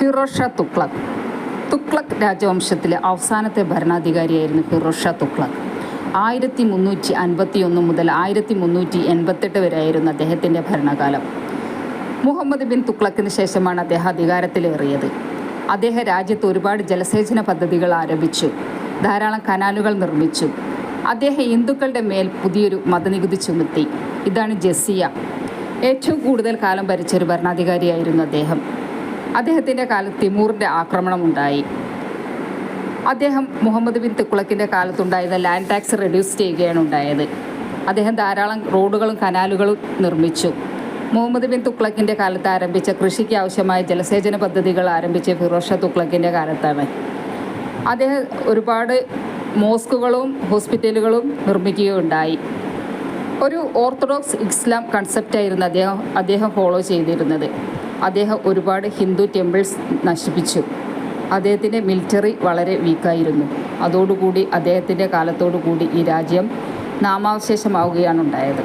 ഫിറോസ് ഷാ തുഗ്ലക്. തുഗ്ലക് രാജവംശത്തിലെ അവസാനത്തെ ഭരണാധികാരിയായിരുന്നു ഫിറോസ് ഷാ തുഗ്ലക്. 1351 മുതൽ 1388 വരെയായിരുന്നു അദ്ദേഹത്തിൻ്റെ ഭരണകാലം. മുഹമ്മദ് ബിൻ തുഗ്ലക്കിന് ശേഷമാണ് അദ്ദേഹം അധികാരത്തിലേറിയത്. അദ്ദേഹം രാജ്യത്ത് ഒരുപാട് ജലസേചന പദ്ധതികൾ ആരംഭിച്ചു, ധാരാളം കനാലുകൾ നിർമ്മിച്ചു. അദ്ദേഹം ഹിന്ദുക്കളുടെ മേൽ പുതിയൊരു മതനികുതി ചുമത്തി. ഇതാണ് ജസിയ. ഏറ്റവും കൂടുതൽ കാലം ഭരിച്ചൊരു ഭരണാധികാരിയായിരുന്നു അദ്ദേഹം. അദ്ദേഹത്തിൻ്റെ കാലത്ത് തിമൂറിൻ്റെ ആക്രമണമുണ്ടായി. അദ്ദേഹം മുഹമ്മദ് ബിൻ തുഗ്ലക്കിൻ്റെ കാലത്തുണ്ടായിരുന്ന ലാൻഡ് ടാക്സ് റെഡ്യൂസ് ചെയ്യുകയാണ് ഉണ്ടായത്. അദ്ദേഹം ധാരാളം റോഡുകളും കനാലുകളും നിർമ്മിച്ചു. മുഹമ്മദ് ബിൻ തുഗ്ലക്കിൻ്റെ കാലത്ത് ആരംഭിച്ച കൃഷിക്ക് ആവശ്യമായ ജലസേചന പദ്ധതികൾ ആരംഭിച്ച ഫിറോസ് ഷാ തുഗ്ലക്കിൻ്റെ കാലത്താണ്. അദ്ദേഹം ഒരുപാട് മോസ്കുകളും ഹോസ്പിറ്റലുകളും നിർമ്മിക്കുകയുണ്ടായി. ഒരു ഓർത്തഡോക്സ് ഇസ്ലാം കൺസെപ്റ്റായിരുന്നു അദ്ദേഹം ഫോളോ ചെയ്തിരുന്നത്. അദ്ദേഹം ഒരുപാട് ഹിന്ദു ടെമ്പിൾസ് നശിപ്പിച്ചു. അദ്ദേഹത്തിൻ്റെ മിലിറ്ററി വളരെ വീക്കായിരുന്നു. അതോടുകൂടി അദ്ദേഹത്തിൻ്റെ കാലത്തോടു കൂടി ഈ രാജ്യം നാമാവശേഷമാവുകയാണ് ഉണ്ടായത്.